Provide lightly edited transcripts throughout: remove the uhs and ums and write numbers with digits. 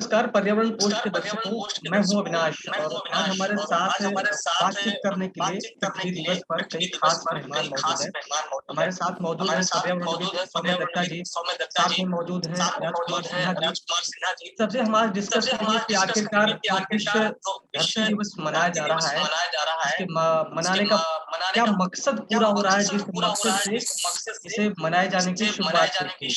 नमस्कार पर्यावरण पोस्ट के दर्शकों, मैं हूं अविनाश और आज हमारे साथ बातचीत करने के लिए पृथ्वी दिवस पर कई खास मेहमान मौजूद हैं। हमारे साथ मौजूद हैं पर्यावरणविद सौम्य दत्ता जी, साथ में मौजूद हैं राजकुमार सिन्हा जी। सबसे हम आज डिस्कस करेंगे कि आखिरकार जो विश्व धरती दिवस मनाया जा रहा है, इसके मनाने का क्या मकसद पूरा हो रहा है, जिस मकसद से इसे मनाए जाने की शुरुआत हुई थी।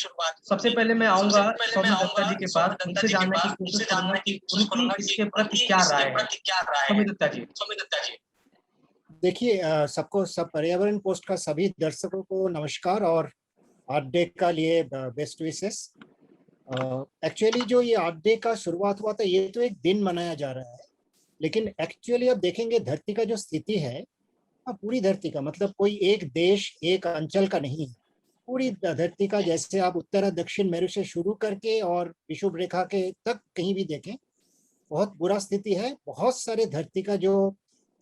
सबसे पहले मैं आऊँगा सौम्य दत्ता जी के पास, उनसे जानने की कोशिश करूँगा कि उनकी इसके प्रति क्या राय है? सौम्य दत्ता जी। देखिए सबको सब पर्यावरण पोस्ट का सभी दर्शकों को नमस्कार और आर्ट डे का लिए बेस्ट विशेस। एक्चुअली जो ये आर्ट डे का शुरुआत हुआ था, ये तो एक दिन मनाया जा रहा है, लेकिन एक्चुअली अब देखेंगे धरती का जो स्थिति है, पूरी धरती का मतलब कोई एक देश एक अंचल का नहीं है। पूरी धरती का, जैसे आप उत्तर और दक्षिण मेरु से शुरू करके और विषुव रेखा के तक कहीं भी देखें, बहुत बुरा स्थिति है। बहुत सारे धरती का जो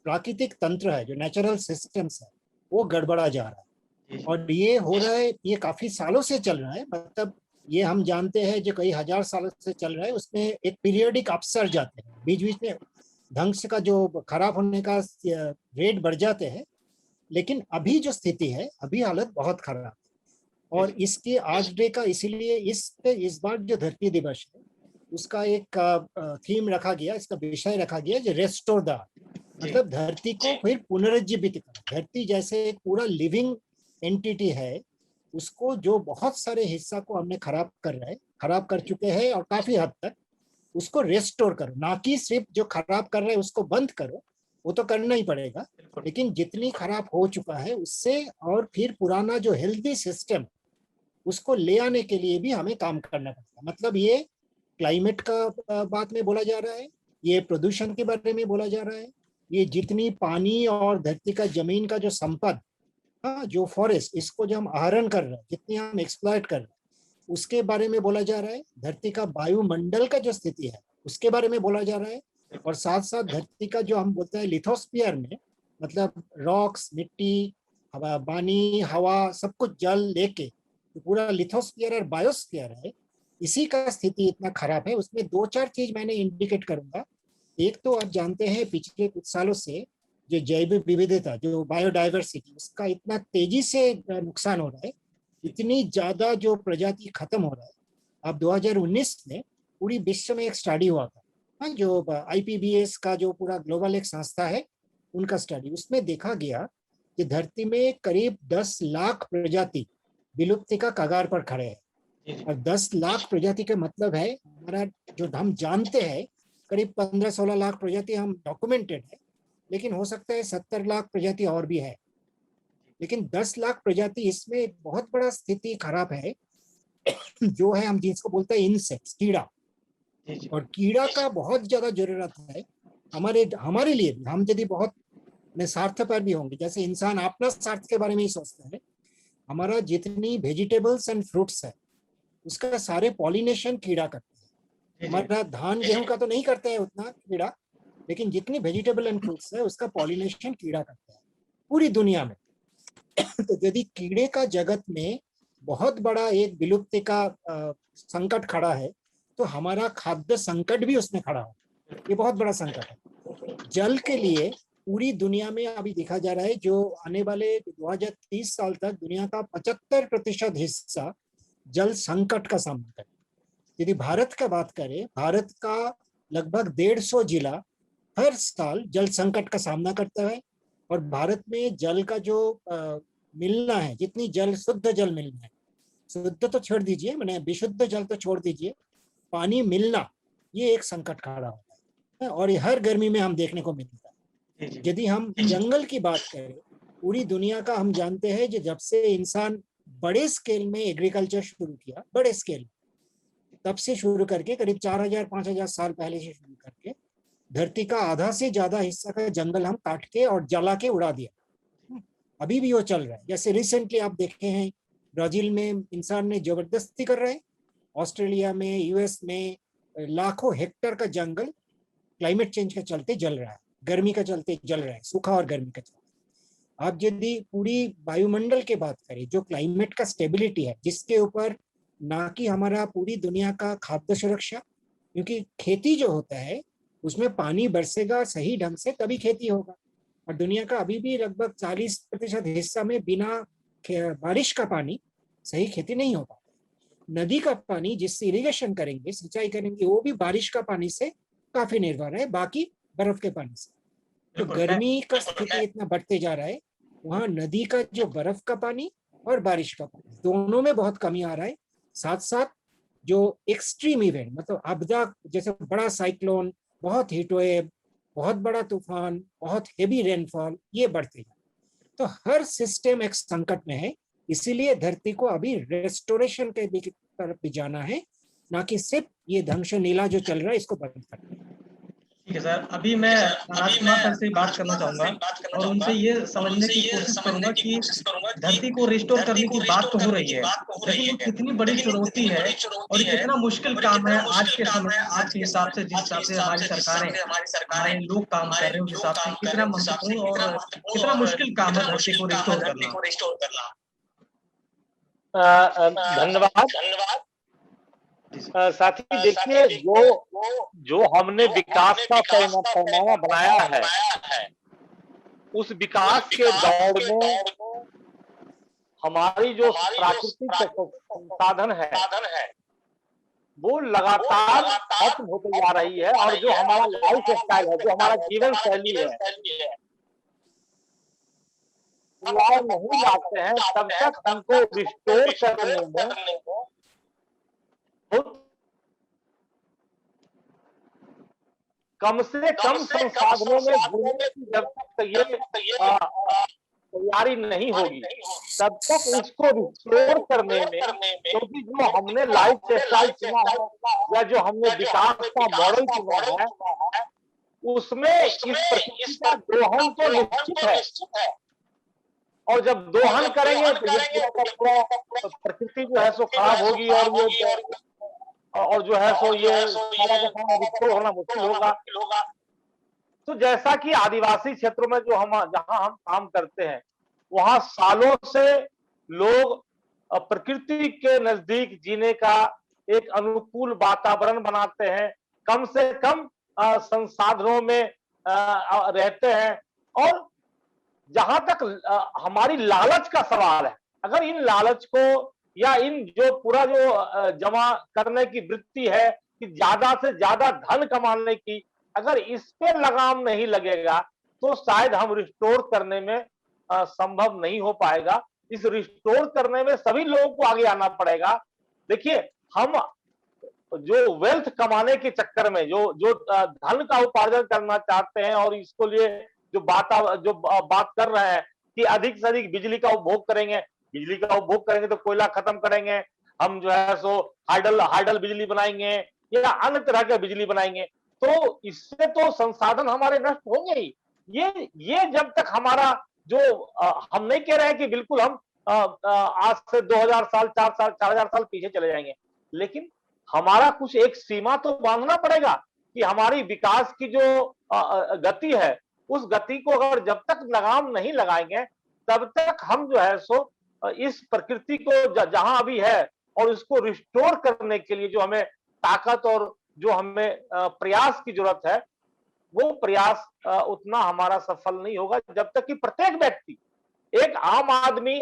प्राकृतिक तंत्र है, जो नेचुरल सिस्टम्स है, वो गड़बड़ा जा रहा है। और ये हो रहा है, ये काफी सालों से चल रहा है। मतलब ये हम जानते हैं जो कई हजार सालों से चल रहा है, उसमें एक पीरियडिक अपसर्ज आते हैं, बीच बीच में ढंग से का जो खराब होने का रेट बढ़ जाते हैं। लेकिन अभी जो स्थिति है, अभी हालत बहुत खराब है। और इसके आज डे का इसीलिए इस बार जो धरती दिवस है, उसका एक थीम रखा गया, इसका विषय रखा गया जो रेस्टोर द, मतलब धरती को फिर पुनरुज्जीवित करना। धरती जैसे एक पूरा लिविंग एंटिटी है, उसको जो बहुत सारे हिस्सा को हमने खराब कर चुके हैं और काफी हद तक उसको रेस्टोर करो। ना कि सिर्फ जो खराब कर रहे हैं उसको बंद करो, वो तो करना ही पड़ेगा, लेकिन जितनी खराब हो चुका है उससे और फिर पुराना जो हेल्दी सिस्टम, उसको ले आने के लिए भी हमें काम करना पड़ता है। मतलब ये क्लाइमेट का बात में बोला जा रहा है, ये प्रदूषण के बारे में बोला जा रहा है, ये जितनी पानी और धरती का जमीन का जो संपद, जो फॉरेस्ट, इसको जो हम आहरण कर रहे हैं, जितनी हम एक्सप्लॉइट कर रहे हैं, उसके बारे में बोला जा रहा है। धरती का वायुमंडल का जो स्थिति है, उसके बारे में बोला जा रहा है। और साथ साथ धरती का जो हम बोलते हैं लिथोस्फीयर में, मतलब रॉक्स, मिट्टी, हवा, पानी, हवा, सब कुछ जल लेके तो पूरा लिथोस्फीयर और बायोस्फीयर है, इसी का स्थिति इतना खराब है। उसमें दो चार चीज मैंने इंडिकेट करूंगा। एक तो आप जानते हैं पिछले कुछ सालों से जो जैव विविधता, जो बायोडाइवर्सिटी, उसका इतना तेजी से नुकसान हो रहा है, इतनी ज्यादा जो प्रजाति खत्म हो रहा है। अब 2019 में पूरी विश्व में एक स्टडी हुआ था, जो IPBES का जो पूरा ग्लोबल एक संस्था है, उनका स्टडी, उसमें देखा गया कि धरती में करीब 10 लाख प्रजाति विलुप्ति का कगार पर खड़े हैं। और 10 लाख प्रजाति का मतलब है, हमारा जो हम जानते हैं करीब 15-16 लाख प्रजाति हम डॉक्यूमेंटेड है, लेकिन हो सकता है 70 लाख प्रजाति और भी है। लेकिन 10 लाख प्रजाति, इसमें बहुत बड़ा स्थिति खराब है, जो है हम जिसको बोलते हैं इंसेक्ट्स, कीड़ा। और कीड़ा का बहुत ज्यादा जरूरत है हमारे लिए भी। हम यदि बहुत स्वार्थपर भी होंगे, जैसे इंसान अपना स्वार्थ के बारे में ही सोचता है, हमारा जितनी वेजिटेबल्स एंड फ्रूट्स है, उसका सारे पॉलिनेशन कीड़ा करते हैं। हमारा धान गेहूं का तो नहीं करते हैं उतना कीड़ा, लेकिन जितनी वेजिटेबल एंड फ्रूट्स है, उसका पॉलिनेशन कीड़ा करता है पूरी दुनिया में। तो यदि कीड़े का जगत में बहुत बड़ा एक विलुप्ति का संकट खड़ा है, तो हमारा खाद्य संकट भी उसमें खड़ा हो, ये बहुत बड़ा संकट है। जल के लिए पूरी दुनिया में अभी देखा जा रहा है, जो आने वाले 2030 साल तक दुनिया का 75% हिस्सा जल संकट का सामना करे। यदि भारत का बात करें, भारत का लगभग 150 जिला हर साल जल संकट का सामना करता है। और भारत में जल का जो मिलना है, जितनी जल, शुद्ध जल मिलना है, शुद्ध तो छोड़ दीजिए, मैंने विशुद्ध जल तो छोड़ दीजिए, पानी मिलना, ये एक संकट खड़ा होता है। और ये हर गर्मी में हम देखने को मिलता है। यदि हम जंगल की बात करें, पूरी दुनिया का हम जानते हैं, जब से इंसान बड़े स्केल में एग्रीकल्चर शुरू किया, बड़े स्केल, तब से शुरू करके करीब 4000-5000 साल पहले से शुरू करके धरती का आधा से ज्यादा हिस्सा का जंगल हम काट के और जला के उड़ा दिया। अभी भी वो चल रहा है। जैसे रिसेंटली आप देखे हैं, ब्राजील में इंसान ने जबरदस्ती कर रहे हैं, ऑस्ट्रेलिया में, US में लाखों हेक्टेयर का जंगल क्लाइमेट चेंज के चलते जल रहा है, गर्मी का चलते जल रहा है, सूखा और गर्मी का चलते। आप यदि पूरी वायुमंडल की बात करें, जो क्लाइमेट का स्टेबिलिटी है, जिसके ऊपर ना कि हमारा पूरी दुनिया का खाद्य सुरक्षा क्योंकि खेती जो होता है उसमें पानी बरसेगा सही ढंग से तभी खेती होगा। और दुनिया का अभी भी लगभग 40% हिस्सा में बिना बारिश का पानी सही खेती नहीं हो पाता। नदी का पानी जिससे इरिगेशन करेंगे, सिंचाई करेंगे, वो भी बारिश का पानी से काफी निर्भर है, बाकी बर्फ के पानी से। तो गर्मी का स्थिति इतना बढ़ते जा रहा है, वहां नदी का जो बर्फ का पानी और बारिश का पानी दोनों में बहुत कमी आ रहा है। साथ साथ जो एक्सट्रीम इवेंट, मतलब आपदा, जैसे बड़ा साइक्लोन, बहुत हीट वेव, बहुत बड़ा तूफान, बहुत हेवी रेनफॉल, ये बढ़ते जा रहे। तो हर सिस्टम एक संकट में है। इसीलिए धरती को अभी रेस्टोरेशन के तरफ भी जाना है, ना कि सिर्फ ये ढंग से नीला जो चल रहा है इसको बंद करना है। ठीक है सर, अभी मैं राजकुमार सर से बात करना चाहूंगा और उनसे ये समझने की कोशिश करूंगा कि धरती को रिस्टोर करने की बात तो हो रही है, लेकिन वो कितनी बड़ी चुनौती है और ये कितना मुश्किल काम है आज के समय, आज के हिसाब से, जिस हिसाब से हमारी सरकारें, हमारे लोग काम कर रहे हैं, उस हिसाब से कितना महत्वपूर्ण और कितना मुश्किल काम है धरती को रिस्टोर करना। धन्यवाद। साथी देखिए, जो हमने विकास का पैमाना बनाया है, उस विकास के दौर में हमारी जो प्राकृतिक संसाधन है वो लगातार खत्म होते जा रही है। और जो हमारा लाइफ स्टाइल है, जो हमारा जीवन शैली है, नहीं लाते हैं, तब तक हमको रिस्टोर करने में कम से कम संसाधनों में जुड़ने की जब तक ये तैयारी नहीं होगी, तब तक इसको रिस्टोर करने में, क्योंकि जो हमने लाइफ स्टाइल चुना है या जो हमने विकास का मॉडल चुना है, उसमें इस प्रकृति का दोहन तो निश्चित है। और जब दोहन करेंगे तो प्रकृति जो है सो खराब होगी और जो है सो ये रिस्टोर होना मुश्किल होगा। तो जैसा कि आदिवासी क्षेत्रों में जहां हम काम करते हैं, वहां सालों से लोग प्रकृति के नजदीक जीने का एक अनुकूल वातावरण बनाते हैं, कम से कम संसाधनों में रहते हैं। और जहां तक हमारी लालच का सवाल है, अगर इन लालच को या इन जो पूरा जो जमा करने की वृत्ति है कि ज्यादा से ज्यादा धन कमाने की, अगर इस पे लगाम नहीं लगेगा तो शायद हम रिस्टोर करने में संभव नहीं हो पाएगा। इस रिस्टोर करने में सभी लोगों को आगे आना पड़ेगा। देखिए, हम जो वेल्थ कमाने के चक्कर में जो धन का उपार्जन करना चाहते हैं और इसको लिए जो बात कर रहे हैं कि अधिक से अधिक बिजली का उपभोग करेंगे तो कोयला खत्म करेंगे, हम जो है सो हाइडल बिजली बनाएंगे या अन्य तरह के बिजली बनाएंगे, तो इससे तो संसाधन हमारे नष्ट होंगे ही। ये जब तक हमारा जो हम नहीं कह रहे हैं कि बिल्कुल हम आज से 2000 साल 4000 साल पीछे चले जाएंगे, लेकिन हमारा कुछ एक सीमा तो बांधना पड़ेगा कि हमारी विकास की जो गति है, उस गति को अगर जब तक लगाम नहीं लगाएंगे, तब तक हम जो है सो इस प्रकृति को जहां अभी है और इसको रिस्टोर करने के लिए जो हमें ताकत और जो हमें प्रयास की जरूरत है, वो प्रयास उतना हमारा सफल नहीं होगा जब तक कि प्रत्येक व्यक्ति, एक आम आदमी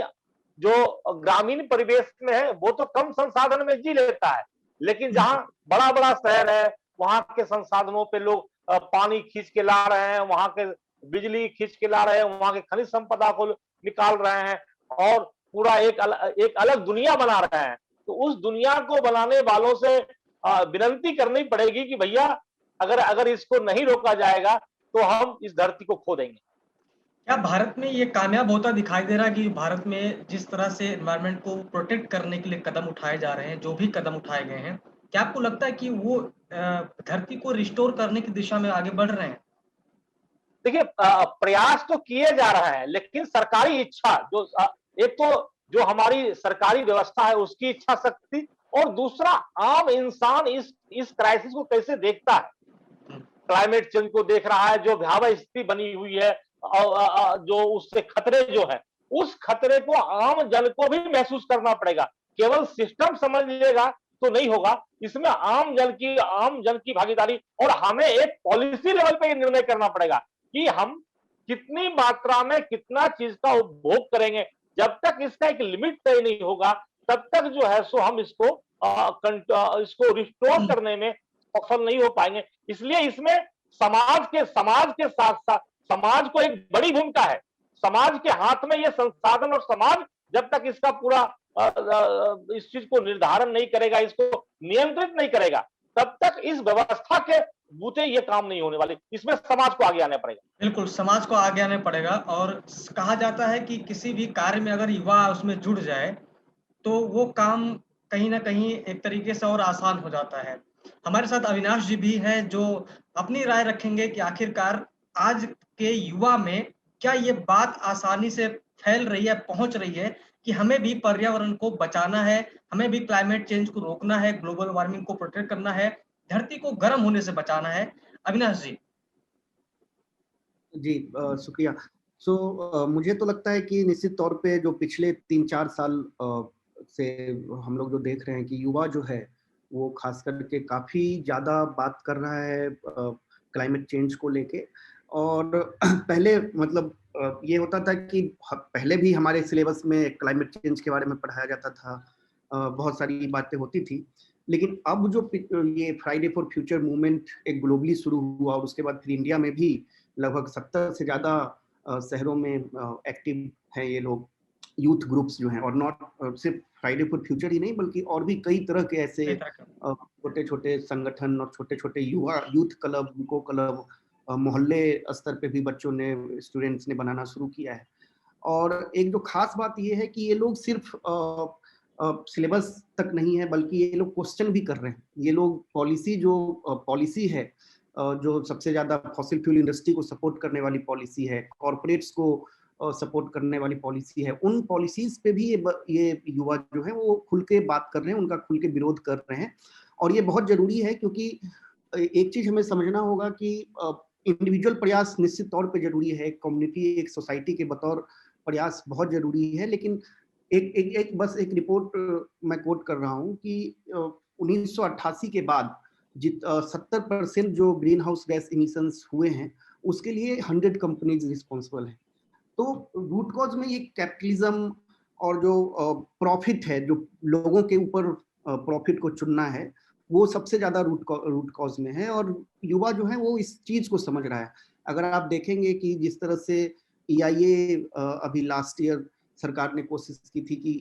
जो ग्रामीण परिवेश में है वो तो कम संसाधन में जी लेता है, लेकिन जहां बड़ा बड़ा शहर है वहां के संसाधनों पे लोग पानी खींच के ला रहे हैं, वहां के बिजली खींच के ला रहे हैं, वहां के खनिज संपदा को निकाल रहे हैं और पूरा एक अलग दुनिया बना रहे हैं। तो उस दुनिया को बनाने वालों से विनती करनी पड़ेगी कि भैया, अगर इसको नहीं रोका जाएगा तो हम इस धरती को खो देंगे। क्या भारत में ये कामयाब होता दिखाई दे रहा है कि भारत में जिस तरह से एनवायरनमेंट को प्रोटेक्ट करने के लिए कदम उठाए जा रहे हैं, जो भी कदम उठाए गए हैं, क्या आपको लगता है कि वो धरती को रिस्टोर करने की दिशा में आगे बढ़ रहे हैं? देखिए, प्रयास तो किए जा रहा है, लेकिन सरकारी इच्छा एक तो जो हमारी सरकारी व्यवस्था है उसकी इच्छा शक्ति, और दूसरा आम इंसान इस क्राइसिस को कैसे देखता है, क्लाइमेट चेंज को देख रहा है, जो भयावह स्थिति बनी हुई है और जो उससे खतरे जो है, उस खतरे को आम जन को भी महसूस करना पड़ेगा। केवल सिस्टम समझ लेगा तो नहीं होगा। इसमें आम जन की भागीदारी, और हमें एक पॉलिसी लेवल पे ये निर्णय करना पड़ेगा कि हम कितनी मात्रा में कितना चीज का उपभोग करेंगे। जब तक इसका एक लिमिट तय नहीं होगा, तब तक जो है सो हम इसको रिस्टोर करने में सफल नहीं हो पाएंगे। इसलिए इसमें समाज के साथ साथ समाज को एक बड़ी भूमिका है। समाज के हाथ में ये संसाधन, और समाज जब तक इसका पूरा इस चीज को निर्धारण नहीं करेगा, इसको नियंत्रित नहीं करेगा, तब तक इस व्यवस्था के बूते ये काम नहीं होने वाले। इसमें समाज को आगे आना पड़ेगा। बिल्कुल, समाज को आगे आना पड़ेगा। और कहा जाता है कि किसी भी कार्य में अगर युवा उसमें जुड़ जाए, तो वो काम कहीं न कहीं एक तरीके से और आसान हो जाता है। हमारे साथ अविनाश जी भी हैं, जो अपनी राय रखेंगे कि आखिरकार आज के युवा में क्या ये बात आसानी से फैल रही है, पहुँच रही है कि हमें भी पर्यावरण को बचाना है, हमें भी क्लाइमेट चेंज को रोकना है, ग्लोबल वार्मिंग को प्रोटेक्ट करना है, धरती को गर्म होने से बचाना है। अविनाश जी। जी शुक्रिया। मुझे तो लगता है कि निश्चित तौर पे जो पिछले 3-4 साल से हम लोग जो देख रहे हैं कि युवा जो है वो खास करके काफ़ी ज़्यादा बात कर रहा है क्लाइमेट चेंज को लेके। और पहले मतलब ये होता था कि पहले भी हमारे सिलेबस में क्लाइमेट चेंज के बारे में पढ़ाया जाता था, बहुत सारी बातें होती थी। लेकिन अब जो ये फ्राइडे फॉर फ्यूचर मूवमेंट एक ग्लोबली शुरू हुआ, और उसके बाद फिर इंडिया में भी लगभग 70 से ज़्यादा शहरों में एक्टिव हैं ये लोग, यूथ ग्रुप्स जो हैं, और नॉट सिर्फ फ्राइडे फॉर फ्यूचर ही नहीं बल्कि और भी कई तरह के ऐसे छोटे-छोटे संगठन और छोटे-छोटे यूथ क्लब, इको क्लब, मोहल्ले स्तर पे भी बच्चों ने, स्टूडेंट्स ने बनाना शुरू किया है। और एक जो खास बात ये है कि ये लोग सिर्फ सिलेबस तक नहीं है, बल्कि ये लोग क्वेश्चन भी कर रहे हैं। ये लोग पॉलिसी है, जो सबसे ज़्यादा फॉसिल फ्यूल इंडस्ट्री को सपोर्ट करने वाली पॉलिसी है, कॉर्पोरेट्स को सपोर्ट करने वाली पॉलिसी है, उन पॉलिसीज पे भी ये युवा जो है वो खुल के बात कर रहे हैं, उनका खुल के विरोध कर रहे हैं। और ये बहुत ज़रूरी है, क्योंकि एक चीज़ हमें समझना होगा कि इंडिविजुअल प्रयास निश्चित तौर पे ज़रूरी है, कम्युनिटी, एक सोसाइटी के बतौर प्रयास बहुत ज़रूरी है। लेकिन बस एक रिपोर्ट मैं कोट कर रहा हूँ कि 1988 के बाद 70% जो ग्रीन हाउस गैस इमिशंस हुए हैं, उसके लिए 100 कंपनीज रिस्पॉन्सिबल हैं। तो रूट कॉज में ये कैपिटलिज्म और जो प्रॉफिट है, जो लोगों के ऊपर प्रॉफिट को चुनना है, वो सबसे ज्यादा रूट कॉज में है। और युवा जो है वो इस चीज को समझ रहा है। अगर आप देखेंगे कि जिस तरह से EIA अभी लास्ट ईयर सरकार ने कोशिश की थी कि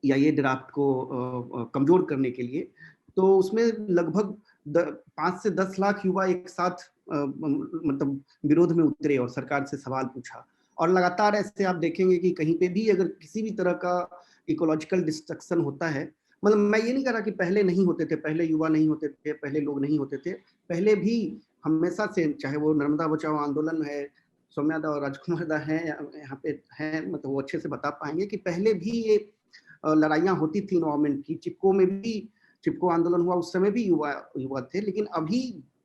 EIA ड्राफ्ट को कमजोर करने के लिए, तो उसमें लगभग 5 से 10 लाख युवा एक साथ मतलब विरोध में उतरे और सरकार से सवाल पूछा। और लगातार ऐसे आप देखेंगे कि कहीं पे भी अगर किसी भी तरह का इकोलॉजिकल डिस्ट्रक्शन होता है, मतलब मैं ये नहीं कह रहा कि पहले नहीं होते थे, पहले युवा नहीं होते थे, पहले लोग नहीं होते थे, पहले भी हमेशा से, चाहे वो नर्मदा बचाओ आंदोलन है, सौम्या दा और राजकुमार दा हैं यहाँ पे हैं, मतलब वो अच्छे से बता पाएंगे कि पहले भी ये लड़ाइयाँ होती थी इन्वायरमेंट की। चिपको आंदोलन हुआ, उस समय भी युवा थे, लेकिन अभी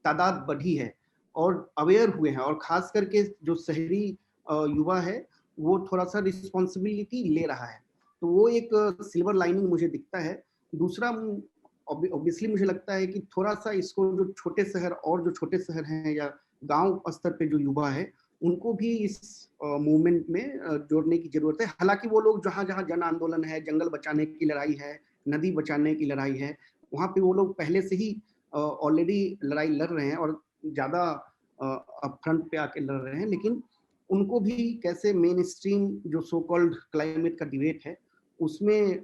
तादाद बढ़ी है और अवेयर हुए हैं। और खास करके जो शहरी युवा है वो थोड़ा सा रिस्पॉन्सिबिलिटी ले रहा है, तो वो एक सिल्वर लाइनिंग मुझे दिखता है। दूसरा, ऑब्वियसली मुझे लगता है कि थोड़ा सा इसको जो छोटे शहर हैं या गांव स्तर पे जो युवा है, उनको भी इस मूवमेंट में जोड़ने की जरूरत है। हालांकि वो लोग जहाँ जहाँ जन आंदोलन है, जंगल बचाने की लड़ाई है, नदी बचाने की लड़ाई है, वहाँ पे वो लोग पहले से ही ऑलरेडी लड़ाई लड़ रहे हैं और ज़्यादा अपफ्रंट पे आके लड़ रहे हैं। लेकिन उनको भी कैसे मेन स्ट्रीम जो सो कॉल्ड क्लाइमेट का डिबेट है उसमें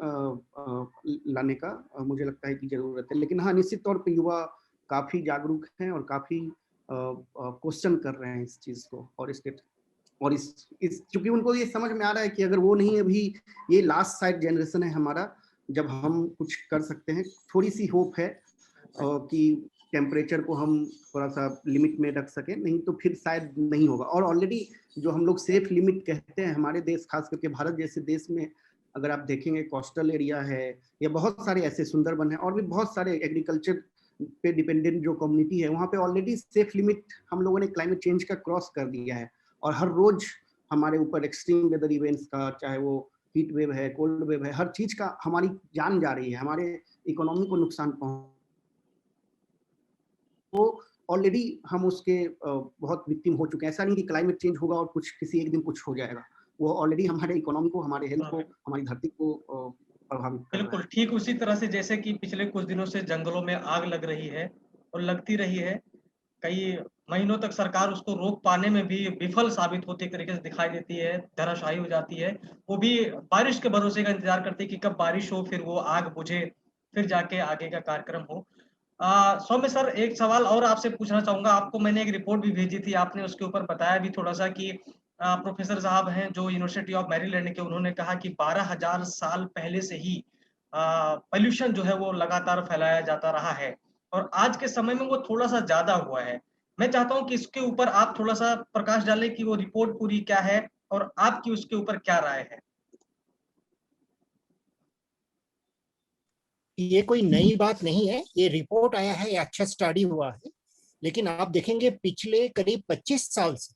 लाने का मुझे लगता है कि जरूरत है। लेकिन हाँ, निश्चित तौर पे युवा काफ़ी जागरूक हैं और काफ़ी क्वेश्चन कर रहे हैं इस चीज़ को, और इस चूंकि उनको ये समझ में आ रहा है कि अगर वो नहीं, अभी ये लास्ट साइड जनरेशन है हमारा जब हम कुछ कर सकते हैं। थोड़ी सी होप है कि टेम्परेचर को हम थोड़ा सा लिमिट में रख सकें, नहीं तो फिर शायद नहीं होगा। और ऑलरेडी जो हम लोग सेफ लिमिट कहते हैं, हमारे देश, खास करके भारत जैसे देश में अगर आप देखेंगे, कोस्टल एरिया है या बहुत सारे ऐसे सुंदरबन है और भी बहुत सारे एग्रीकल्चर पे डिपेंडेंट जो कम्युनिटी है, वहाँ पे ऑलरेडी सेफ लिमिट हम लोगों ने क्लाइमेट चेंज का क्रॉस कर दिया है। और हर रोज हमारे ऊपर एक्सट्रीम वेदर इवेंट्स का, चाहे वो हीट वेव है, कोल्ड वेव है, हर चीज का हमारी जान जा रही है, हमारे इकोनॉमी को नुकसान वो ऑलरेडी हम उसके बहुत विक्टिम हो चुके हैं। ऐसा नहीं कि क्लाइमेट चेंज होगा और कुछ किसी एक दिन कुछ हो जाएगा, वो ऑलरेडी हमारे इकोनॉमी को, हमारे हेल्थ को, हमारी धरती को प्रभावित कर रहा बिल्कुल, है। ठीक उसी तरह से जैसे कि पिछले कुछ दिनों से जंगलों में आग लग रही है और लगती रही है। कई महीनों तक सरकार उसको रोक पाने में भी विफल साबित होते तरीके से दिखाई देती है, धराशायी हो जाती है। वो भी बारिश के भरोसे का इंतज़ार करती है कि कब बारिश हो, फिर वो आग बुझे, फिर जाके आगे का कार्यक्रम हो। सौम्य सर, एक सवाल और आपसे पूछना चाहूँगा। आपको मैंने एक रिपोर्ट भी भेजी थी, आपने उसके ऊपर बताया भी थोड़ा-सा कि प्रोफ़ेसर साहब हैं जो यूनिवर्सिटी ऑफ मैरीलैंड के, उन्होंने कहा कि 12,000 साल पहले से ही पॉल्यूशन जो है वो लगातार फैलाया जाता रहा है और आज के समय में वो थोड़ा-सा ज़्यादा हुआ है। मैं चाहता हूँ कि इसके ऊपर आप थोड़ा-सा प्रकाश डालें कि वो रिपोर्ट पूरी क्या है और आपकी उसके ऊपर क्या राय है? ये कोई नई बात नहीं है, ये रिपोर्ट आया है, ये अच्छा स्टडी हुआ है। लेकिन आप देखेंगे पिछले करीब 25 साल से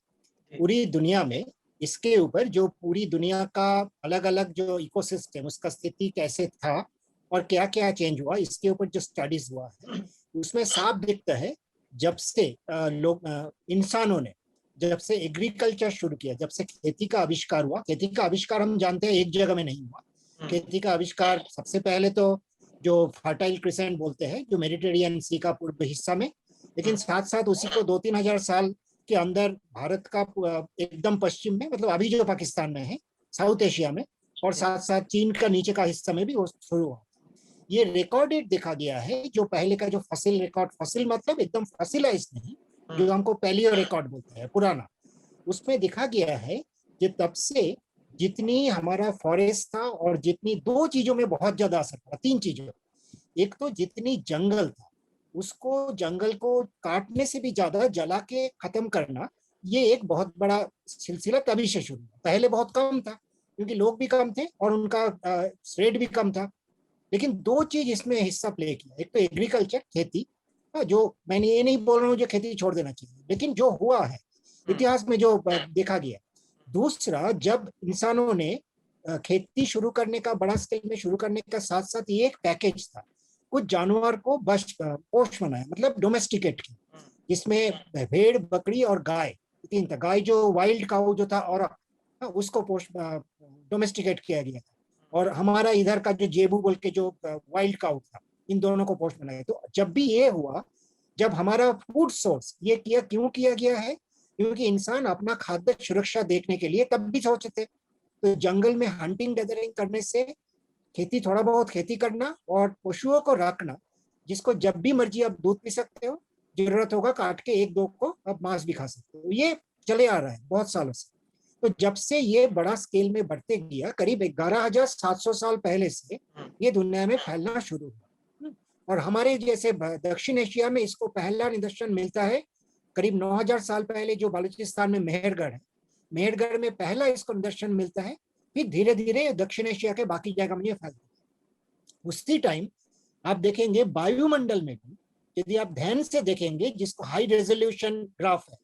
पूरी दुनिया में इसके ऊपर, जो पूरी दुनिया का अलग अलग जो इकोसिस्टम, उसका स्थिति कैसे था और क्या क्या चेंज हुआ, इसके ऊपर जो स्टडीज हुआ है उसमें साफ दिखता है जब से लोग इंसानों ने जब से एग्रीकल्चर शुरू किया, जब से खेती का आविष्कार हुआ। खेती का आविष्कार हम जानते हैं एक जगह में नहीं हुआ। खेती का आविष्कार सबसे पहले तो जो फर्टाइल क्रिसेंट बोलते हैं, जो मेडिटेरियन सी का पूर्व हिस्सा में, लेकिन साथ साथ उसी को 2-3 हजार साल के अंदर भारत का एकदम पश्चिम में, मतलब अभी जो पाकिस्तान में है, साउथ एशिया में, और साथ साथ चीन का नीचे का हिस्सा में भी वो शुरू हुआ। ये रिकॉर्डेड देखा गया है, जो पहले का जो फसिल रिकॉर्ड, फसिल मतलब एकदम फसिलाइज नहीं, जो हमको पैलियो रिकॉर्ड बोलते हैं पुराना, उसमें देखा गया है कि तब से जितनी हमारा फॉरेस्ट था और जितनी दो चीजों में बहुत ज्यादा असर पड़ा, तीन चीजों। एक तो जितनी जंगल था उसको, जंगल को काटने से भी ज्यादा जला के खत्म करना, ये एक बहुत बड़ा सिलसिला तभी से शुरू हुआ। पहले बहुत कम था क्योंकि लोग भी कम थे और उनका रेट भी कम था। लेकिन दो चीज इसमें हिस्सा प्ले किया, एक तो एग्रीकल्चर, खेती, जो मैंने ये नहीं बोल रहा हूँ जो खेती छोड़ देना चाहिए, लेकिन जो हुआ है इतिहास में जो देखा गया। दूसरा, जब इंसानों ने खेती शुरू करने का, बड़ा स्केल में शुरू करने का साथ साथ ये एक पैकेज था, कुछ जानवर को बस पोष बनाया, मतलब डोमेस्टिकेट की, जिसमें भेड़, बकरी और गाय, तीन था। गाय जो वाइल्ड काऊ जो था, और उसको पोष डोमेस्टिकेट किया गया था, और हमारा इधर का जो जेबू बोल के जो वाइल्ड काऊ था, इन दोनों को पोष बनाया। तो जब भी ये हुआ, जब हमारा फूड सोर्स ये क्यों किया गया है, क्योंकि इंसान अपना खाद्य सुरक्षा देखने के लिए तब भी सोचे थे। तो जंगल में हंटिंग गैदरिंग करने से, खेती, थोड़ा बहुत खेती करना और पशुओं को रखना, जिसको जब भी मर्जी आप दूध पी सकते हो, जरूरत होगा काट के एक दो को आप मांस भी खा सकते हो, ये चले आ रहा है बहुत सालों से। तो जब से ये बड़ा स्केल में बढ़ते गया, करीब 11,700 साल पहले से ये दुनिया में फैलना शुरू हुआ। और हमारे जैसे दक्षिण एशिया में इसको पहला निदर्शन मिलता है करीब 9,000 साल पहले, जो बलूचिस्तान में मेहरगढ़ है, मेहरगढ़ में पहला इसको निदर्शन मिलता है। फिर धीरे धीरे दक्षिण एशिया के बाकी जगह में ये फैलता है। उसी टाइम आप देखेंगे वायुमंडल में भी, यदि आप ध्यान से देखेंगे, जिसको हाई रेजोल्यूशन ग्राफ है,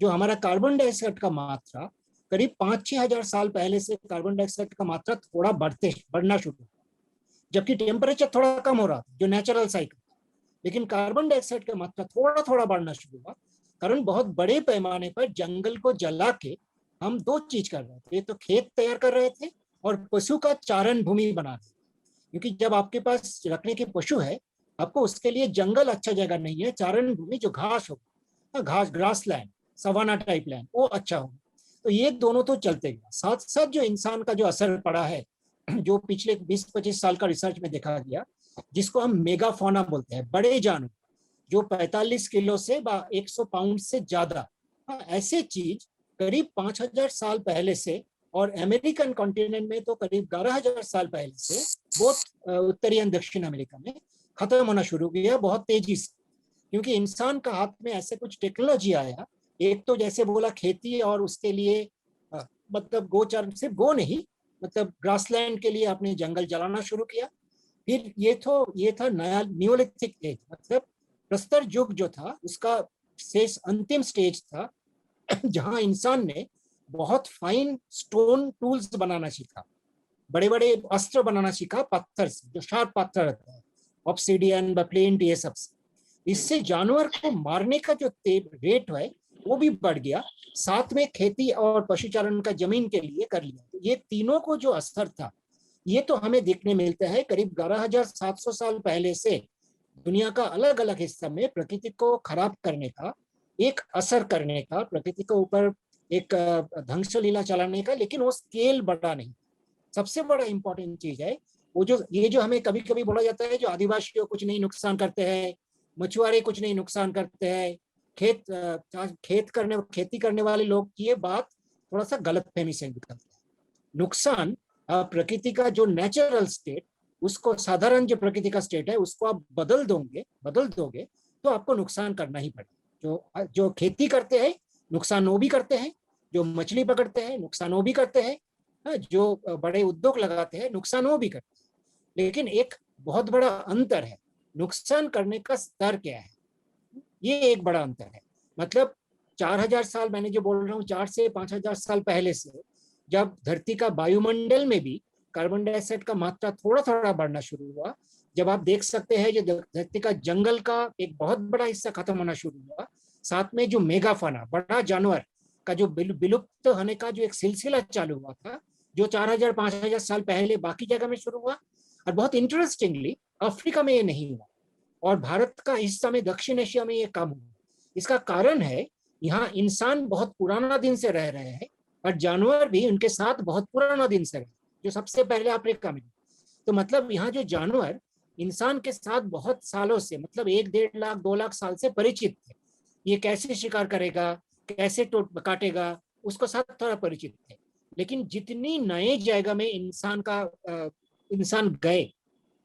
जो हमारा कार्बन डाइऑक्साइड का मात्रा करीब 5-6 हजार साल पहले से कार्बन डाइऑक्साइड का मात्रा थोड़ा बढ़ना शुरू हुआ, जबकि टेम्परेचर थोड़ा कम हो रहा था, जो नेचुरल साइकिल था। लेकिन कार्बन डाइऑक्साइड का मात्रा थोड़ा थोड़ा बढ़ना शुरू हुआ, कारण बहुत बड़े पैमाने पर जंगल को जला के हम दो चीज कर रहे थे। तो खेत तैयार कर रहे थे और पशु का चारण भूमि बना रहे थे, क्योंकि जब आपके पास रखने के पशु है, आपको उसके लिए जंगल अच्छा जगह नहीं है, चारण भूमि जो घास होगा, घास, grassland, savanna type land, वो अच्छा होगा। तो ये दोनों तो चलते गया। साथ साथ जो इंसान का जो असर पड़ा है, जो पिछले 20-25 साल का रिसर्च में देखा गया, जिसको हम मेगाफोना बोलते हैं, बड़े जानवर जो 45 किलो से 100 पाउंड से ज्यादा, ऐसे चीज करीब 5,000 साल पहले से, और अमेरिकन कॉन्टिनेंट में तो करीब 11,000 साल पहले से, बहुत उत्तरी एवं दक्षिण अमेरिका में खत्म होना शुरू किया बहुत तेजी से। क्योंकि इंसान का हाथ में ऐसे कुछ टेक्नोलॉजी आया, एक तो जैसे बोला खेती, और उसके लिए मतलब गोचर, सिर्फ गो नहीं, मतलब ग्रासलैंड के लिए आपने जंगल जलाना शुरू किया। फिर ये था नया नियोलिथिक एज, मतलब प्रस्तर युग जो था, उसका शेष अंतिम स्टेज था, जहां इंसान ने बहुत फाइन स्टोन टूल्स बनाना सीखा, बड़े बड़े अस्त्र बनाना सीखा पत्थर से, जो शार्प पत्थर रहता है, ऑब्सिडियन, बप्लिंट, ये सब। इससे जानवर को मारने का जो रेट है वो भी बढ़ गया, साथ में खेती और पशुचारण का जमीन के लिए कर लिया। तो ये तीनों को जो असर था ये तो हमें देखने मिलता है करीब 11,700 साल पहले से दुनिया का अलग अलग हिस्सा में प्रकृति को खराब करने का, एक असर करने का, प्रकृति के ऊपर एक ध्वंस लीला चलाने का, लेकिन वो स्केल बड़ा नहीं। सबसे बड़ा इंपॉर्टेंट चीज है वो जो ये जो हमें कभी कभी बोला जाता है जो आदिवासियों कुछ नहीं नुकसान करते हैं, मछुआरे कुछ नहीं नुकसान करते हैं, खेती करने वाले लोग, ये बात थोड़ा सा गलतफहमी से निकलता है। नुकसान प्रकृति का जो नेचुरल स्टेट, उसको साधारण जो प्रकृति का स्टेट है उसको आप बदल दोगे तो आपको नुकसान करना ही पड़ेगा। जो खेती करते हैं नुकसान वो भी करते हैं, जो मछली पकड़ते हैं नुकसान वो भी करते हैं, जो बड़े उद्योग लगाते हैं नुकसान वो भी करते हैं। लेकिन एक बहुत बड़ा अंतर है, नुकसान करने का स्तर क्या है, ये एक बड़ा अंतर है। मतलब 4,000 साल, मैंने जो बोल रहा हूँ 4 से 5,000 साल पहले से, जब धरती का वायुमंडल में भी कार्बन डाइऑक्साइड का मात्रा थोड़ा थोड़ा बढ़ना शुरू हुआ, जब आप देख सकते हैं जो धरती का जंगल का एक बहुत बड़ा हिस्सा खत्म होना शुरू हुआ, साथ में जो मेगाफाना, बड़ा जानवर का जो विलुप्त होने का जो एक सिलसिला चालू हुआ था, जो 4,000-5,000 साल पहले बाकी जगह में शुरू हुआ, और बहुत इंटरेस्टिंगली अफ्रीका में ये नहीं हुआ और भारत का हिस्सा में, दक्षिण एशिया में ये कम हुआ। इसका कारण है यहाँ इंसान बहुत पुराना दिन से रह रहे हैं और जानवर भी उनके साथ बहुत पुराना दिन से रहे, जो सबसे पहले अफ्रीका में। तो मतलब यहाँ जो जानवर इंसान के साथ बहुत सालों से, मतलब 1-1.5 लाख 2 लाख साल से परिचित थे, ये कैसे शिकार करेगा, कैसे काटेगा, उसको साथ थोड़ा परिचित थे। लेकिन जितनी नए जगह में इंसान गए,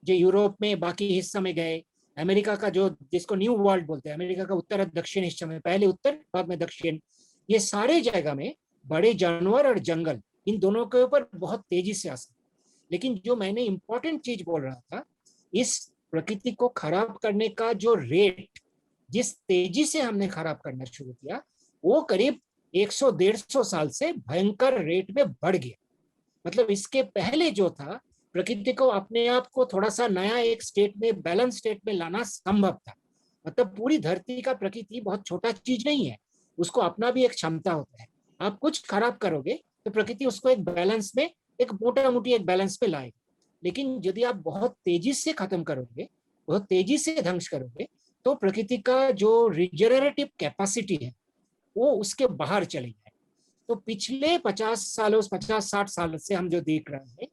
जो यूरोप में बाकी हिस्सा में गए, अमेरिका का जो जिसको न्यू वर्ल्ड बोलते हैं, अमेरिका का उत्तर और दक्षिण हिस्सा में, पहले उत्तर बाद में दक्षिण, ये सारे जगह में बड़े जानवर और जंगल, इन दोनों के ऊपर बहुत तेजी से असर। लेकिन जो मैंने इंपॉर्टेंट चीज बोल रहा था, इस प्रकृति को खराब करने का जो रेट, जिस तेजी से हमने खराब करना शुरू किया, वो करीब 100-150 साल से भयंकर रेट में बढ़ गया। मतलब इसके पहले जो था, प्रकृति को अपने आप को थोड़ा सा नया एक स्टेट में, बैलेंस स्टेट में लाना संभव था। मतलब पूरी धरती का प्रकृति बहुत छोटा चीज नहीं है, उसको अपना भी एक क्षमता होता है। आप कुछ खराब करोगे तो प्रकृति उसको एक बैलेंस में, एक मोटा मोटी एक बैलेंस पे लाएगी। लेकिन यदि आप बहुत तेजी से खत्म करोगे, बहुत तेजी से ध्वंस करोगे, तो प्रकृति का जो रिजनरेटिव कैपेसिटी है वो उसके बाहर चली जाए। तो पिछले 50-60 साल से हम जो देख रहे हैं,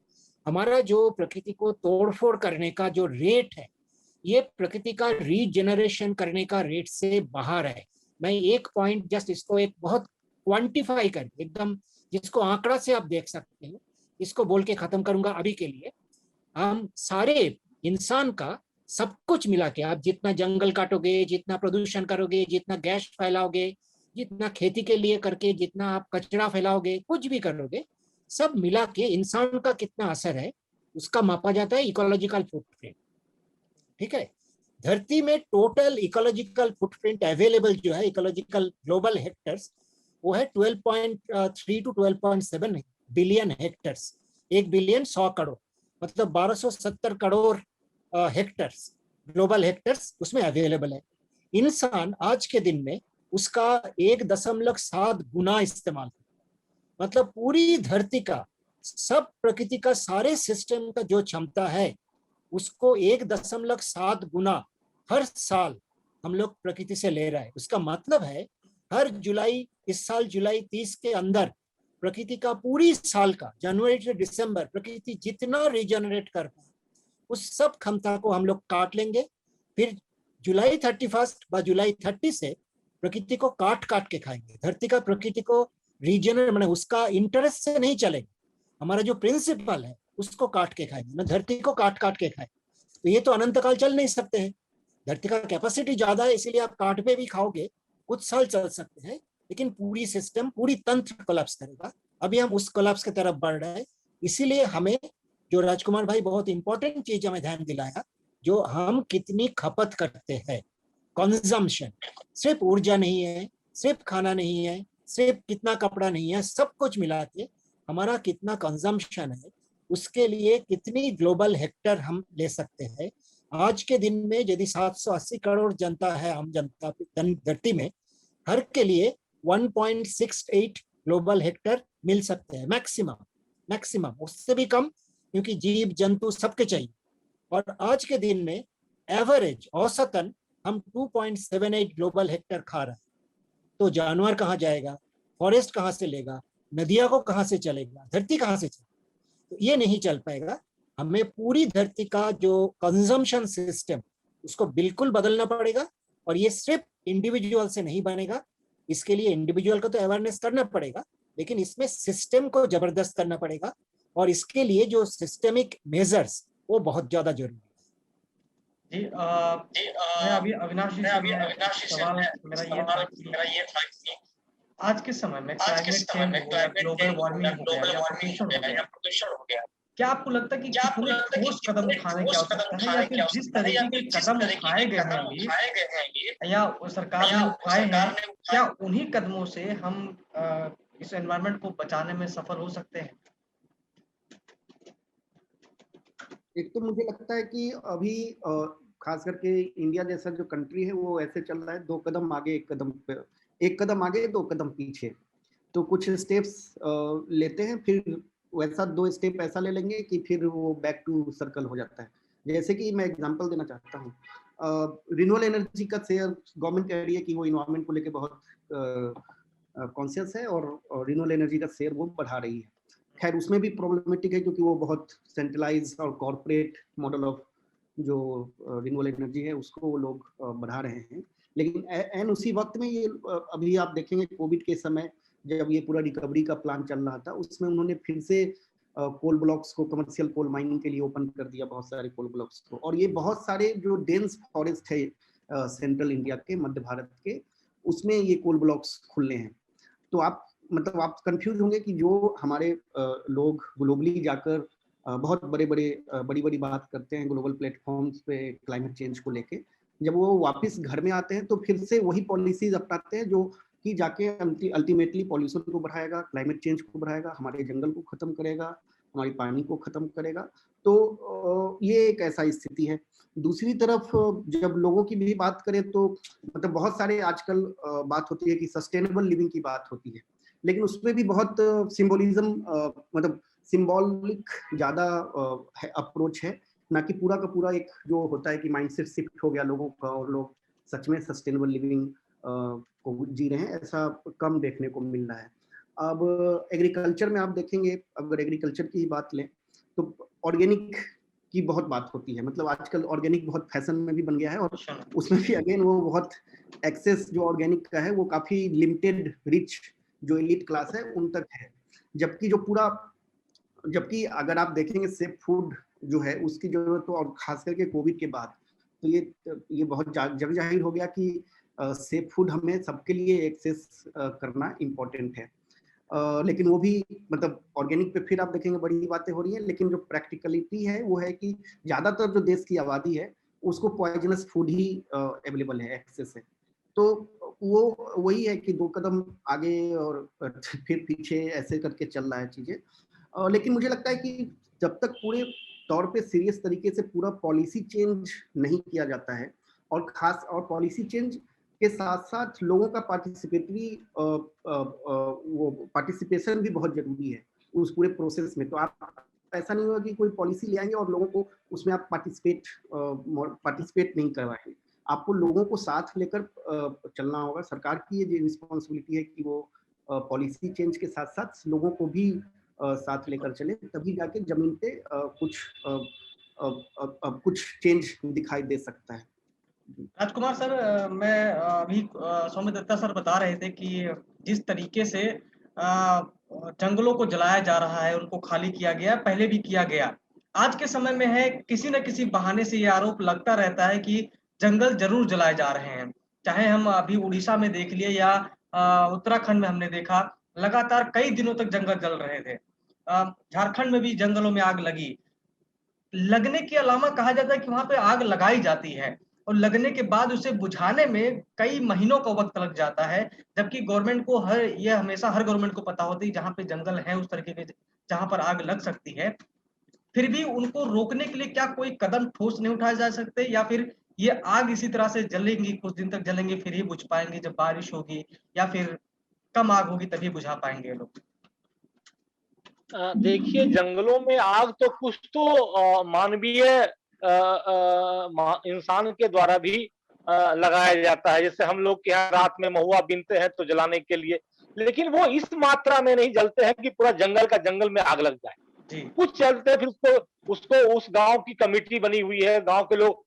हमारा जो प्रकृति को तोड़फोड़ करने का जो रेट है, ये प्रकृति का रीजनरेशन करने का रेट से बाहर है। मैं एक पॉइंट जस्ट इसको एक बहुत क्वांटिफाई कर, एकदम जिसको आंकड़ा से आप देख सकते हैं, इसको बोल के खत्म करूंगा अभी के लिए। हम सारे इंसान का सब कुछ मिला के, आप जितना जंगल काटोगे, जितना प्रदूषण करोगे, जितना गैस फैलाओगे, जितना खेती के लिए करके, जितना आप कचरा फैलाओगे, कुछ भी करोगे, सब मिला के इंसान का कितना असर है उसका मापा जाता है इकोलॉजिकल फुटप्रिंट। ठीक है, धरती में टोटल इकोलॉजिकल फुटप्रिंट अवेलेबल जो है, इकोलॉजिकल ग्लोबल हेक्टर्स, वो है 12.3 to 12.7 billion hectares. 1 billion 100 crore, मतलब 1270 करोड़ हेक्टर्स, ग्लोबल हेक्टर्स उसमें अवेलेबल है। इंसान आज के दिन में उसका 1.7 गुना इस्तेमाल, मतलब पूरी धरती का, सब प्रकृति का, सारे सिस्टम का जो क्षमता है उसको 1.7 गुना हर साल हम लोग प्रकृति से ले रहा है। उसका मतलब है हर जुलाई, इस साल जुलाई 30 के अंदर प्रकृति का पूरी साल का, जनवरी से दिसंबर, प्रकृति जितना रिजनरेट कर पाए उस सब क्षमता को हम लोग काट लेंगे। फिर जुलाई 31 व जुलाई 30 से प्रकृति को काट काट के खाएंगे। धरती का प्रकृति को रीजनरेट, मैंने उसका इंटरेस्ट से नहीं चलेगा, हमारा जो प्रिंसिपल है उसको काट के खाएंगे, ना धरती को काट काट के खाए। तो ये तो अनंत काल चल नहीं सकते हैं, धरती का कैपेसिटी ज्यादा है, इसीलिए आप काट पे भी खाओगे कुछ साल चल सकते हैं, लेकिन पूरी सिस्टम, पूरी तंत्र कोलैप्स करेगा। अभी हम उस कोलैप्स की तरफ बढ़ रहे हैं। इसीलिए हमें, जो राजकुमार भाई बहुत इंपॉर्टेंट चीज हमें ध्यान दिलाया, जो हम कितनी खपत करते हैं, कंजम्पशन, सिर्फ ऊर्जा नहीं है, सिर्फ खाना नहीं है, सिर्फ कितना कपड़ा नहीं है, सब कुछ मिला के हमारा कितना कंजम्पशन है, उसके लिए कितनी ग्लोबल हेक्टर हम ले सकते हैं। आज के दिन में यदि 780 करोड़ जनता है, हम जनता धरती में, हर के लिए 1.68 ग्लोबल हेक्टर मिल सकते हैं मैक्सिमम, उससे भी कम, क्योंकि जीव जंतु सबके चाहिए। और आज के दिन में एवरेज औसतन हम 2.78 ग्लोबल हेक्टर खा रहे हैं। तो जानवर कहाँ जाएगा, फॉरेस्ट कहाँ से लेगा, नदियां को कहाँ से चलेगा, धरती कहाँ से चलेगा? तो ये नहीं चल पाएगा। हमें पूरी धरती का जो कंजम्पशन सिस्टम, उसको बिल्कुल बदलना पड़ेगा। और ये सिर्फ इंडिविजुअल से नहीं बनेगा, इसके लिए इंडिविजुअल को तो अवेयरनेस करना पड़ेगा, लेकिन इसमें सिस्टम को जबरदस्त करना पड़ेगा। और इसके लिए जो सिस्टेमिक मेजर्स, वो बहुत ज्यादा जरूरी है। मैं अभी अविनाश जी से सवाल मेरा ये था कि आज के समय में क्लाइमेट चेंज हो या ग्लोबल वार्मिंग हो गया या प्रदूषण हो गया, क्या आपको लगता है कि कितने ठोस कदम उठाने की आवश्यकता है, या फिर जिस तरीके के कदम उठाए गए हैं अभी या सरकार ने उठाए हैं, क्या उन्हीं कदमों से हम इस एनवायरनमेंट को बचाने में सफल हो सकते हैं? एक तो मुझे लगता है कि अभी खास करके इंडिया जैसा जो कंट्री है वो ऐसे चल रहा है, 2 कदम आगे 1 कदम आगे 2 कदम पीछे। तो कुछ स्टेप्स लेते हैं, फिर वैसा 2 स्टेप ऐसा ले लेंगे कि फिर वो बैक टू सर्कल हो जाता है। जैसे कि मैं एग्जांपल देना चाहता हूँ, रिन्यूएबल एनर्जी का शेयर गवर्नमेंट कह रही है कि वो इन्वायरमेंट को लेके बहुत कॉन्शियस है और रिन्यूएबल एनर्जी का शेयर वो बढ़ा रही है। खैर उसमें भी प्रॉब्लमेटिक है, क्योंकि वो बहुत सेंट्रलाइज और कॉर्पोरेट मॉडल ऑफ जो रिन्यूएबल एनर्जी है उसको वो लोग बढ़ा रहे हैं। लेकिन एन उसी वक्त में ये अभी आप देखेंगे कोविड के समय जब ये पूरा रिकवरी का प्लान चल रहा था, उसमें उन्होंने फिर से कोल ब्लॉक्स को कमर्शियल कोल माइनिंग के लिए ओपन कर दिया, बहुत सारे कोल ब्लॉक्स को। और ये बहुत सारे जो डेंस फॉरेस्ट है सेंट्रल इंडिया के, मध्य भारत के, उसमें ये कोल ब्लॉक्स खुलने हैं। तो आप कंफ्यूज होंगे कि जो हमारे लोग ग्लोबली जाकर बहुत बड़ी बात करते हैं ग्लोबल प्लेटफॉर्म्स पे क्लाइमेट चेंज को लेके, जब वो वापस घर में आते हैं तो फिर से वही पॉलिसीज अपनाते हैं जो कि जाके अल्टीमेटली पॉल्यूशन को बढ़ाएगा, क्लाइमेट चेंज को बढ़ाएगा, हमारे जंगल को खत्म करेगा, हमारी पानी को खत्म करेगा। तो ये एक ऐसा स्थिति है। दूसरी तरफ जब लोगों की भी बात करें तो मतलब बहुत सारे आजकल बात होती है कि सस्टेनेबल लिविंग की बात होती है, लेकिन उसमें भी बहुत सिंबोलिज्म मतलब सिंबॉलिक ज्यादा अप्रोच है, ना कि पूरा का पूरा एक जो होता है कि माइंडसेट शिफ्ट हो गया लोगों का और लोग सच में सस्टेनेबल लिविंग को जी रहे हैं, ऐसा कम देखने को मिल रहा है। अब एग्रीकल्चर में आप देखेंगे, अगर एग्रीकल्चर की बात लें तो ऑर्गेनिक की बहुत बात होती है। मतलब आजकल ऑर्गेनिक बहुत फैशन में भी बन गया है, और उसमें भी अगेन वो बहुत एक्सेस जो ऑर्गेनिक का है वो काफी लिमिटेड रिच जो एलिट क्लास है उन तक है। जबकि अगर आप देखेंगे सेफ फूड जो है उसकी जरूरत, तो और खास करके कोविड के बाद तो ये बहुत जग जाहिर हो गया कि सेफ फूड हमें सबके लिए एक्सेस करना इम्पोर्टेंट है। लेकिन वो भी मतलब ऑर्गेनिक पे फिर आप देखेंगे बड़ी बातें हो रही हैं, लेकिन जो प्रैक्टिकलिटी है वो है कि ज्यादातर जो देश की आबादी है उसको पॉइजनस फूड ही अवेलेबल है, एक्सेस है। तो वो वही है कि 2 कदम आगे और फिर पीछे ऐसे करके चल रहा है चीजें। लेकिन मुझे लगता है कि जब तक पूरे तौर पे सीरियस तरीके से पूरा पॉलिसी चेंज नहीं किया जाता है, और पॉलिसी चेंज के साथ साथ लोगों का पार्टिसिपेटरी वो पार्टिसिपेशन भी बहुत जरूरी है उस पूरे प्रोसेस में। तो आप ऐसा नहीं होगा कि कोई पॉलिसी ले आएंगे और लोगों को उसमें आप पार्टिसिपेट नहीं करवाएंगे। आपको लोगों को साथ लेकर चलना होगा। सरकार की ये रिस्पॉन्सिबिलिटी है कि वो पॉलिसी चेंज के साथ साथ लोगों को भी साथ लेकर चले, तभी जाके जमीन पे कुछ चेंज दिखाई दे सकता है। राजकुमार सर, मैं अभी सौम्य दत्ता सर बता रहे थे कि जिस तरीके से जंगलों को जलाया जा रहा है, उनको खाली किया गया, पहले भी किया गया। आज के समय में है किसी न किसी बहाने से ये आरोप लगता रहता है कि जंगल जरूर जलाए जा रहे हैं। चाहे हम अभी उड़ीसा में देख लिए या उत्तराखंड में हमने देखा, लगातार कई दिनों तक जंगल जल रहे थे। झारखंड में भी जंगलों में आग लगी। लगने के अलावा कहा जाता है कि वहां पे आग लगाई जाती है और लगने के बाद उसे बुझाने में कई महीनों का वक्त लग जाता है, जबकि गवर्नमेंट को हमेशा हर गवर्नमेंट को पता होती है जहां पे जंगल है उस तरीके के जहां पर आग लग सकती है, फिर भी उनको रोकने के लिए क्या कोई कदम ठोस नहीं उठाए जा सकते, या फिर ये आग इसी तरह से जलेंगी, कुछ दिन तक जलेंगी, फिर ही बुझ पाएंगे जब बारिश होगी, या फिर कम आग होगी तभी बुझा पाएंगे ये लोग? देखिए, जंगलों में आग तो कुछ तो मानवीय इंसान के द्वारा भी लगाया जाता है। जैसे हम लोग के यहाँ रात में महुआ बीनते हैं तो जलाने के लिए, लेकिन वो इस मात्रा में नहीं जलते हैं कि पूरा जंगल का जंगल में आग लग जाए। जी, कुछ चलते हैं, फिर उसको उसको उस गांव की कमेटी बनी हुई है, गांव के लोग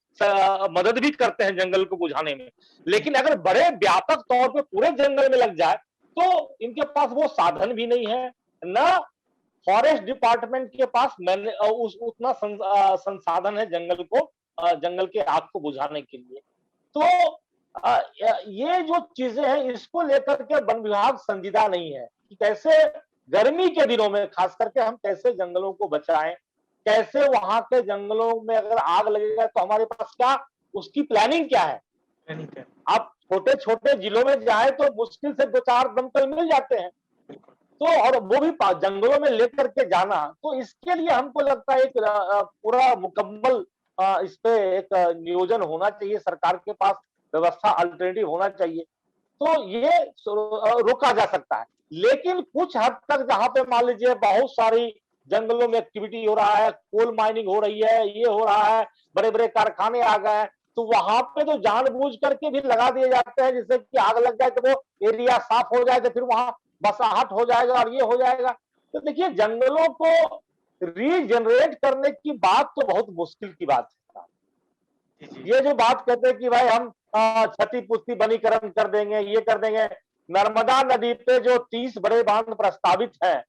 मदद भी करते हैं जंगल को बुझाने में। लेकिन अगर बड़े व्यापक तौर पे पूरे जंगल में लग जाए तो इनके पास वो साधन भी नहीं है, ना फॉरेस्ट डिपार्टमेंट के पास मैंने उतना संसाधन है जंगल को जंगल के आग को बुझाने के लिए। तो ये जो चीजें हैं इसको लेकर के वन विभाग संजीदा नहीं है कि कैसे गर्मी के दिनों में खास करके हम कैसे जंगलों को बचाएं, कैसे वहां के जंगलों में अगर आग लगेगा तो हमारे पास क्या उसकी प्लानिंग क्या है। ठीक है। आप छोटे छोटे जिलों में जाए तो मुश्किल से 2-4 दमकल मिल जाते हैं, तो और वो भी जंगलों में लेकर के जाना, तो इसके लिए हमको लगता है एक पूरा मुकम्मल इस पे एक नियोजन होना चाहिए, सरकार के पास व्यवस्था अल्टरनेटिव होना चाहिए, तो ये रोका जा सकता है। लेकिन कुछ हद तक जहां पे मान लीजिए बहुत सारी जंगलों में एक्टिविटी हो रहा है, कोल माइनिंग हो रही है, ये हो रहा है, बड़े बड़े कारखाने आ गए हैं, तो वहां पे तो जानबूझ करके भी लगा दिए जाते हैं जिससे कि आग लग जाए तो वो एरिया साफ हो जाए तो फिर वहां बसाहट हो जाएगा और ये हो जाएगा। तो देखिए, जंगलों को रीजनरेट करने की बात तो बहुत मुश्किल की बात है। ये जो बात कहते हैं कि भाई हम क्षतिपूर्ति वनीकरण कर देंगे, ये कर देंगे, नर्मदा नदी पे जो 30 बड़े बांध प्रस्तावित है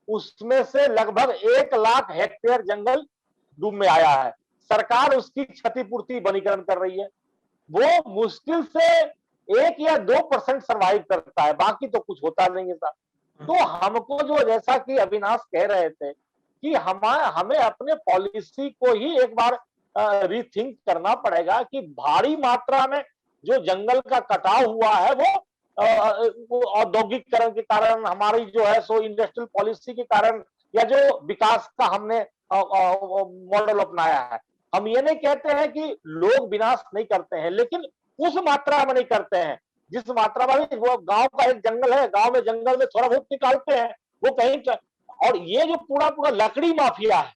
उसमें से लगभग 1 लाख हेक्टेयर जंगल डूब में आया है। सरकार उसकी क्षतिपूर्ति वनीकरण कर रही है, वो मुश्किल से 1 या 2% सर्वाइव करता है, बाकी तो कुछ होता नहीं है साहब। तो हमको जो जैसा कि अविनाश कह रहे थे कि हमें अपने पॉलिसी को ही एक बार रीथिंक करना पड़ेगा कि भारी मात्रा में जो जंगल का कटाव हुआ है वो औद्योगिकरण के कारण, हमारी जो है सो इंडस्ट्रियल पॉलिसी के कारण, या जो विकास का हमने मॉडल अपनाया है। हम ये नहीं कहते हैं कि लोग विनाश नहीं करते हैं, लेकिन उस मात्रा में नहीं करते हैं जिस मात्रा में वो गांव का एक जंगल है, गांव में जंगल में थोड़ा बहुत निकालते हैं वो कहीं। और ये जो पूरा पूरा लकड़ी माफिया है,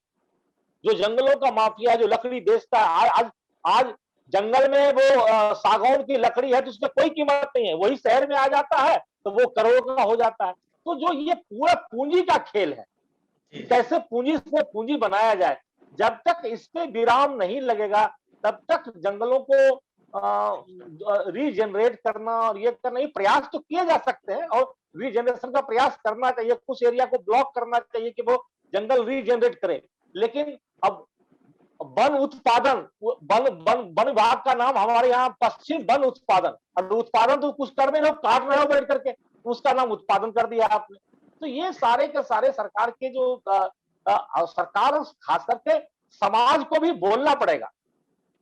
जो जंगलों का माफिया है, जो लकड़ी बेचता है, आज आज जंगल में वो सागौन की लकड़ी है तो उसमें कोई कीमत नहीं है, वही शहर में आ जाता है तो वो करोड़ों का हो जाता है। तो जो ये पूरा पूंजी का खेल है, कैसे पूंजी से पूंजी बनाया जाए, जब तक इस पे विराम नहीं लगेगा तब तक जंगलों को रीजनरेट करना और ये करना, ये प्रयास तो किए जा सकते हैं और रीजनरेशन का प्रयास करना चाहिए, कुछ एरिया को ब्लॉक करना चाहिए कि वो जंगल रीजनरेट करे। लेकिन अब वन उत्पादन, वन विभाग का नाम हमारे यहाँ पश्चिम वन उत्पादन, और उत्पादन तो कुछ कर में लोग काट रहे हो बैठ करके, उसका नाम उत्पादन कर दिया आपने। तो ये सारे के सारे सरकार के जो सरकार खास करके समाज को भी बोलना पड़ेगा,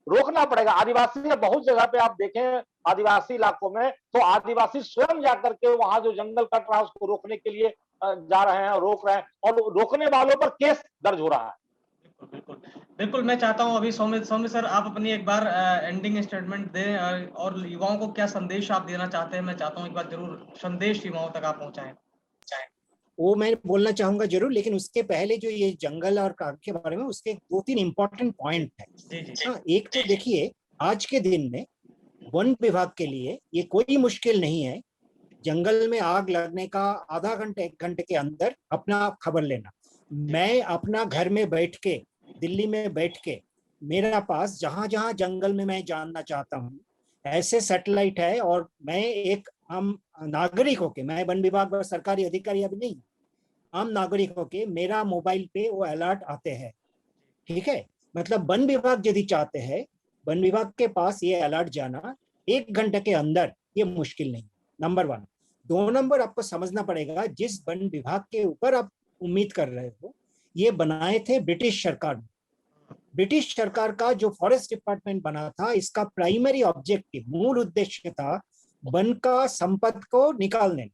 रोकना पड़ेगा। आदिवासी बहुत जगह पे आप देखें, आदिवासी इलाकों में तो आदिवासी स्वयं जाकर के वहां जो जंगल कट रहा है उसको रोकने के लिए जा रहे हैं, रोक रहे हैं, और रोकने वालों पर केस दर्ज हो रहा है। बिल्कुल, बिल्कुल। मैं चाहता हूँ अभी सौम्य सर आप अपनी एक बार एंडिंग स्टेटमेंट दें, और युवाओं को क्या संदेश आप देना चाहते हैं, मैं चाहता हूँ एक बार जरूर संदेश युवाओं तक आप पहुंचाएं। वो मैं बोलना चाहूंगा जरूर, लेकिन उसके पहले जो ये जंगल और आग के बारे में उसके 2-3 इंपॉर्टेंट पॉइंट है। हाँ, एक तो देखिए, आज के दिन में वन विभाग के लिए ये कोई मुश्किल नहीं है जंगल में आग लगने का आधा घंटे 1 घंटे के अंदर अपना खबर लेना। मैं अपना घर में बैठ के, दिल्ली में बैठ के, मेरा पास जहां जहां जंगल में मैं जानना चाहता हूँ ऐसे सैटेलाइट है, और मैं एक आम नागरिक होके, मैं वन विभाग और सरकारी अधिकारी अभी नहीं, आम नागरिक होके मेरा मोबाइल पे वो अलर्ट आते हैं। ठीक है, मतलब वन विभाग यदि चाहते हैं, वन विभाग के पास ये अलर्ट जाना 1 घंटे के अंदर ये मुश्किल नहीं। नंबर 1। 2 नंबर, आपको समझना पड़ेगा जिस वन विभाग के ऊपर आप उम्मीद कर रहे हो, ये बनाए थे ब्रिटिश सरकार ने। ब्रिटिश सरकार का जो फॉरेस्ट डिपार्टमेंट बना था, इसका प्राइमरी ऑब्जेक्टिव, मूल उद्देश्य था वन का संपद को निकालने,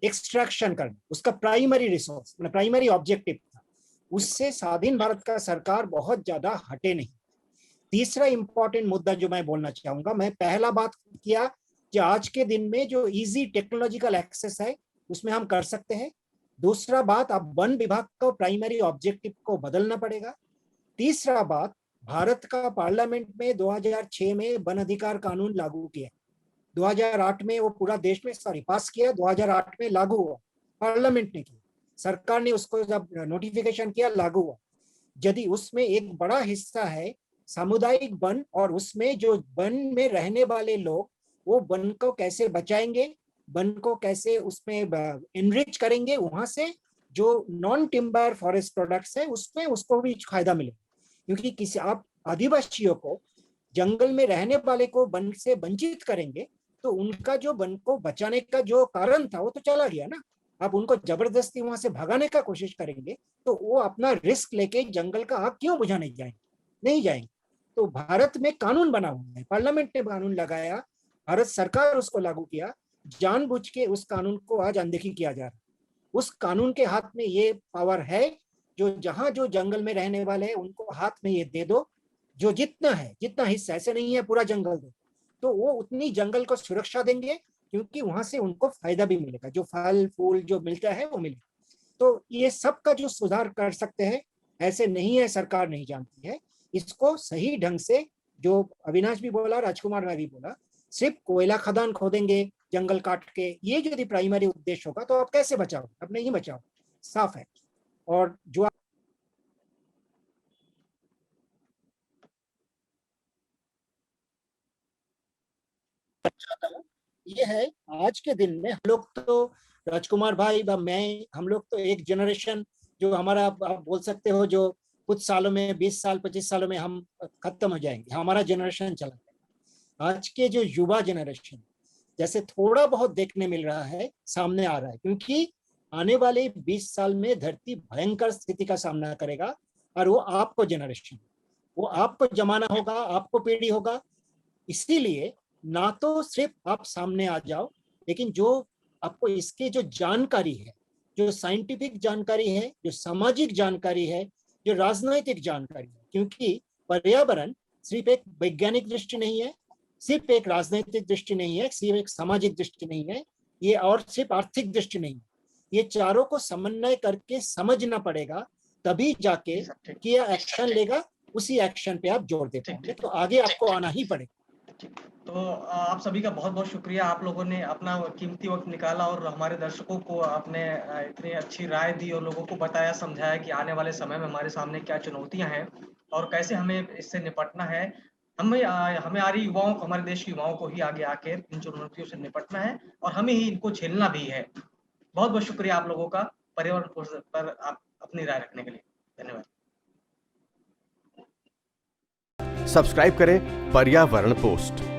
एक्सट्रैक्शन करना, उसका प्राइमरी रिसोर्स, प्राइमरी ऑब्जेक्टिव था। उससे स्वाधीन भारत का सरकार बहुत ज्यादा हटे नहीं। तीसरा इंपॉर्टेंट मुद्दा जो मैं बोलना चाहूंगा, मैं पहला बात किया कि आज के दिन में जो इजी टेक्नोलॉजिकल एक्सेस है उसमें हम कर सकते हैं। दूसरा बात, अब वन विभाग का प्राइमरी ऑब्जेक्टिव को बदलना पड़ेगा। तीसरा बात, भारत का पार्लियामेंट में 2006 में वन अधिकार कानून लागू किया, 2008 में वो पूरा देश में पास किया, 2008 में लागू हुआ, पार्लियामेंट ने किया, सरकार ने उसको जब नोटिफिकेशन किया लागू हुआ। यदि उसमें एक बड़ा हिस्सा है सामुदायिक वन, और उसमें जो वन में रहने वाले लोग वो वन को कैसे बचाएंगे, वन को कैसे उसमें एनरिच करेंगे, वहां से जो नॉन टिम्बर फॉरेस्ट प्रोडक्ट्स है उसमें उसको भी फायदा मिले। क्योंकि किसी आप आदिवासियों को, जंगल में रहने वाले को वन से वंचित करेंगे तो उनका जो वन को बचाने का जो कारण था वो तो चला गया ना। आप उनको जबरदस्ती वहां से भगाने का कोशिश करेंगे तो वो अपना रिस्क लेके जंगल का आग क्यों बुझाने जाएंगे? नहीं जाएंगे। तो भारत में कानून बना हुआ है, पार्लियामेंट ने कानून लगाया, भारत सरकार उसको लागू किया, जानबूझ के उस कानून को आज अनदेखी किया जा रहा है। उस कानून के हाथ में ये पावर है, जो जहां जो जंगल में रहने वाले हैं उनको हाथ में ये दे दो, जो जितना है, जितना हिस्सा, ऐसे नहीं है पूरा जंगल दो, तो वो उतनी जंगल को सुरक्षा देंगे, क्योंकि वहां से उनको फायदा भी मिलेगा, जो फल फूल जो मिलता है वो मिलेगा। तो ये सब का जो सुधार कर सकते हैं, ऐसे नहीं है सरकार नहीं जानती है इसको सही ढंग से। जो अविनाश भी बोला, राजकुमार ने भी बोला, सिर्फ कोयला खदान खोदेंगे जंगल काट के, ये यदि प्राइमरी उद्देश्य होगा तो आप कैसे बचाओ? अब नहीं बचाओ, साफ है। और जो चाहता हूँ ये है, आज के दिन में हम लोग तो, राजकुमार भाई व मैं, हम लोग तो एक जनरेशन जो हमारा, आप बोल सकते हो जो कुछ सालों में, 20 साल 25 सालों में हम खत्म हो जाएंगे, हमारा जनरेशन चला जाएगा। आज के जो युवा जनरेशन जैसे थोड़ा बहुत देखने मिल रहा है, सामने आ रहा है, क्योंकि आने वाले 20 साल में धरती भयंकर स्थिति का सामना करेगा, और वो आपको जनरेशन, वो आपको जमाना होगा, आपको पीढ़ी होगा। इसीलिए ना तो सिर्फ आप सामने आ जाओ, लेकिन जो आपको इसके जो जानकारी है, जो साइंटिफिक जानकारी है, जो सामाजिक जानकारी है, जो राजनैतिक जानकारी है, क्योंकि पर्यावरण सिर्फ एक वैज्ञानिक दृष्टि नहीं है, सिर्फ एक राजनीतिक दृष्टि नहीं है, सिर्फ एक सामाजिक दृष्टि नहीं है, ये और सिर्फ आर्थिक दृष्टि नहीं है, ये चारों को समन्वय करके समझना पड़ेगा, तभी जाके कि एक्शन लेगा, उसी एक्शन पे आप जोर दे पाएंगे, तो आगे आपको आना ही पड़ेगा। तो आप सभी का बहुत बहुत शुक्रिया, आप लोगों ने अपना कीमती वक्त निकाला और हमारे दर्शकों को आपने इतनी अच्छी राय दी और लोगों को बताया समझाया कि आने वाले समय में हमारे सामने क्या चुनौतियां हैं और कैसे हमें इससे निपटना है। हमारे युवाओं को, हमारे देश के युवाओं को ही आगे आके इन चुनौतियों से निपटना है और हमें ही इनको झेलना भी है। बहुत बहुत शुक्रिया आप लोगों का पर्यावरण पर आप अपनी राय रखने के लिए। धन्यवाद। सब्सक्राइब करें पर्यावरण पोस्ट।